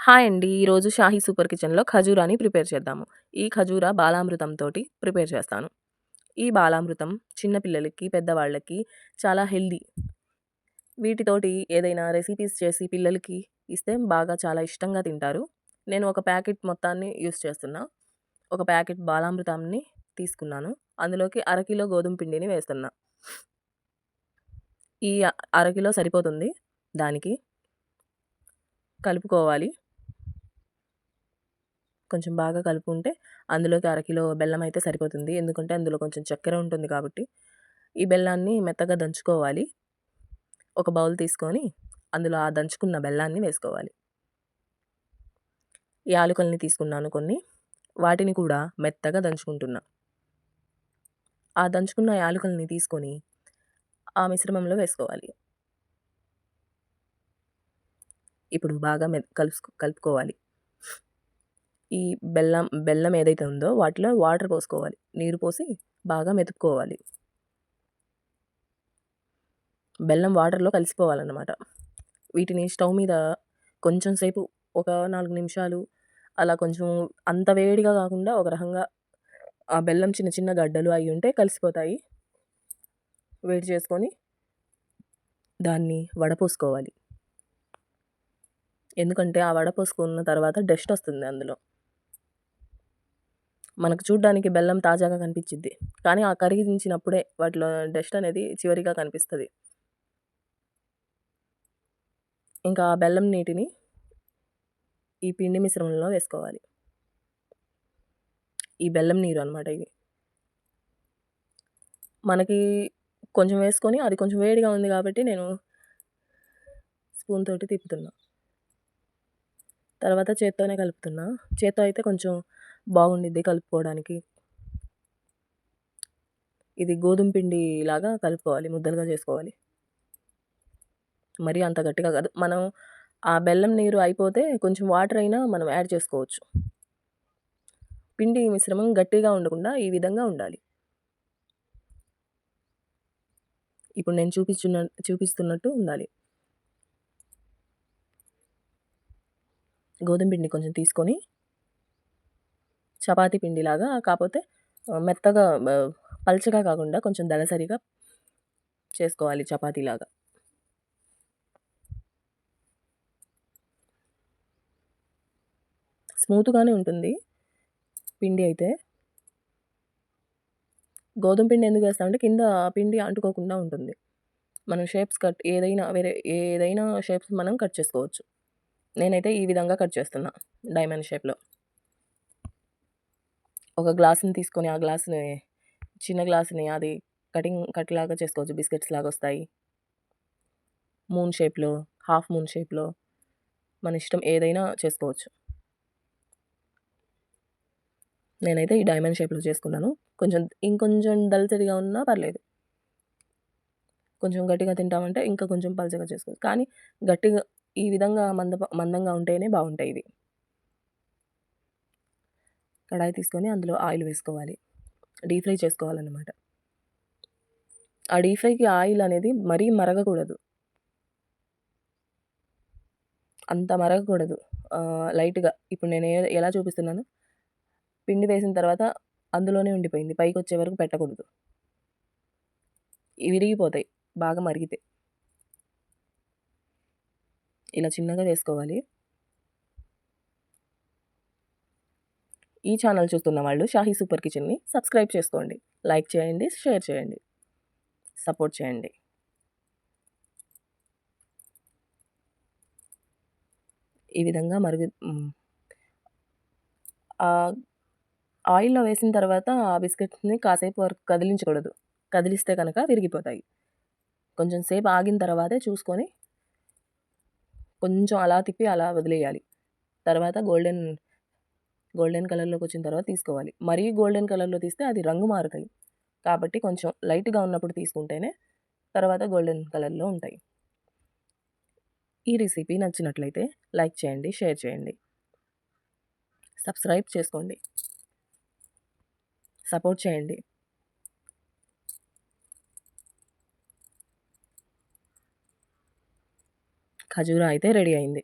Hi అండి. ఈరోజు 'Shahi super కిచెన్‌లో' ఖజూరాని ప్రిపేర్ చేద్దాము. ఈ ఖజూర బాలామృతంతోటి ప్రిపేర్ చేస్తాను. ఈ బాలామృతం చిన్న పిల్లలకి, పెద్దవాళ్ళకి చాలా హెల్తీ. వీటితోటి ఏదైనా రెసిపీస్ చేసి పిల్లలకి ఇస్తే బాగా చాలా ఇష్టంగా తింటారు. నేను ఒక ప్యాకెట్ మొత్తాన్ని యూజ్ చేస్తున్నా. ఒక ప్యాకెట్ బాలామృతాన్ని తీసుకున్నాను. అందులోకి అరకిలో గోధుమ పిండిని వేస్తున్నా. ఈ అరకిలో సరిపోతుంది దానికి. కలుపుకోవాలి. కొంచెం బాగా కలుపుకుంటే అందులోకి అరకిలో బెల్లం అయితే సరిపోతుంది. ఎందుకంటే అందులో కొంచెం చక్కెర ఉంటుంది కాబట్టి. ఈ బెల్లాన్ని మెత్తగా దంచుకోవాలి. ఒక బౌల్ తీసుకొని అందులో ఆ దంచుకున్న బెల్లాన్ని వేసుకోవాలి. యాలుకల్ని తీసుకున్నాను కొన్ని. వాటిని కూడా మెత్తగా దంచుకుంటున్నా. ఆ దంచుకున్న యాలుకల్ని తీసుకొని ఆ మిశ్రమంలో వేసుకోవాలి. ఇప్పుడు బాగా కలుపుకోవాలి. ఈ బెల్లం ఏదైతే ఉందో వాటిలో వాటర్ పోసుకోవాలి. నీరు పోసి బాగా మెతుక్కోవాలి. బెల్లం వాటర్‌లో కలిసిపోవాలన్నమాట. వీటిని స్టవ్ మీద కొంచెం సేపు ఒక 4 నిమిషాలు అలా కొంచెం అంత వేడిగా కాకుండా ఒక రకంగా ఆ బెల్లం చిన్న చిన్న గడ్డలు అయ్యుంటే కలిసిపోతాయి. వేడి చేసుకొని దాన్ని వడపోసుకోవాలి. ఎందుకంటే ఆ వడపోసుకున్న తర్వాత డస్ట్ వస్తుంది అందులో. మనకు చూడ్డానికి బెల్లం తాజాగా కనిపించిద్ది. కానీ ఆ కరిగించినప్పుడే వాటిలో డస్ట్ అనేది చివరిగా కనిపిస్తది. ఇంకా ఆ బెల్లం నీటిని ఈ పిండి మిశ్రమంలో వేసుకోవాలి. ఈ బెల్లం నీరు అనమాట ఇది. మనకి కొంచెం వేసుకొని అది కొంచెం వేడిగా ఉంది కాబట్టి నేను స్పూన్ తోటి తిప్పుతున్నా. తర్వాత చేత్తోనే కలుపుతున్నా. చేత్తో అయితే కొంచెం బాగుండిద్ది కలుపుకోవడానికి. ఇది గోధుమ పిండి లాగా కలుపుకోవాలి. ముద్దలుగా చేసుకోవాలి. మరీ అంత గట్టిగా కాదు. మనం ఆ బెల్లం నీరు అయిపోతే కొంచెం వాటర్ అయినా మనం యాడ్ చేసుకోవచ్చు. పిండి మిశ్రమం గట్టిగా ఉండకుండా ఈ విధంగా ఉండాలి. ఇప్పుడు నేను చూపిస్తున్నట్టు ఉండాలి. గోధుమ పిండి కొంచెం తీసుకొని చపాతీ పిండిలాగా కాపోతే మెత్తగా పల్చగా కాకుండా కొంచెం దళసరిగా చేసుకోవాలి చపాతీలాగా. స్మూత్‌గానే ఉంటుంది పిండి అయితే. గోధుమ పిండి ఎందుకు వేస్తామంటే కింద పిండి అంటుకోకుండా ఉంటుంది. మనం షేప్స్ ఏదైనా షేప్స్ మనం కట్ చేసుకోవచ్చు. నేనైతే ఈ విధంగా కట్ చేస్తున్నా డైమండ్ షేప్‌లో. ఒక గ్లాస్‌ని తీసుకొని ఆ గ్లాస్‌ని చిన్న గ్లాస్‌ని అది కట్ లాగా చేసుకోవచ్చు. బిస్కెట్స్ లాగా వస్తాయి. మూన్ షేప్‌లో, హాఫ్ మూన్ షేప్‌లో మన ఇష్టం ఏదైనా చేసుకోవచ్చు. నేనైతే ఈ డైమండ్ షేప్‌లో చేసుకున్నాను. ఇంకొంచెం దళసరిగా ఉన్నా పర్లేదు. కొంచెం గట్టిగా తింటామంటే ఇంకా కొంచెం పలచగా చేసుకోవచ్చు. కానీ గట్టిగా ఈ విధంగా మందంగా ఉంటేనే బావుంటాయి ఇవి. కడాయి తీసుకొని అందులో ఆయిల్ వేసుకోవాలి. డీప్ ఫ్రై చేసుకోవాలన్నమాట. ఆ డీప్ ఫ్రైకి ఆయిల్ అనేది మరీ మరగకూడదు. అంత మరగకూడదు. లైట్‌గా ఇప్పుడు నేను ఎలా చూపిస్తున్నానో పిండి వేసిన తర్వాత అందులోనే ఉండిపోయింది. పైకొచ్చే వరకు పెట్టకూడదు. విరిగిపోతాయి బాగా మరిగితే. ఇలా చిన్నగా వేసుకోవాలి. ఈ ఛానల్ చూస్తున్న వాళ్ళు 'షాహీ సూపర్ కిచెన్‌ని' సబ్స్క్రైబ్ చేసుకోండి. లైక్ చేయండి, షేర్ చేయండి. సపోర్ట్ చేయండి. ఈ విధంగా ఆయిల్‌లో వేసిన తర్వాత ఆ బిస్కెట్స్‌ని కాసేపు వరకు కదిలించకూడదు. కదిలిస్తే కనుక విరిగిపోతాయి. కొంచెం సేపు ఆగిన తర్వాతే చూసుకొని కొంచెం అలా తిప్పి అలా వదిలేయాలి. తర్వాత గోల్డెన్ కలర్‌లోకొచ్చిన తర్వాత తీసుకోవాలి. మరీ గోల్డెన్ కలర్‌లో తీస్తే అది రంగు మారుతాయి. కాబట్టి కొంచెం లైట్‌గా ఉన్నప్పుడు తీసుకుంటేనే తర్వాత గోల్డెన్ కలర్‌లో ఉంటాయి. ఈ రెసిపీ నచ్చినట్లయితే లైక్ చేయండి, షేర్ చేయండి. సబ్స్క్రైబ్ చేసుకోండి. సపోర్ట్ చేయండి. ఖజూరా అయితే రెడీ అయింది.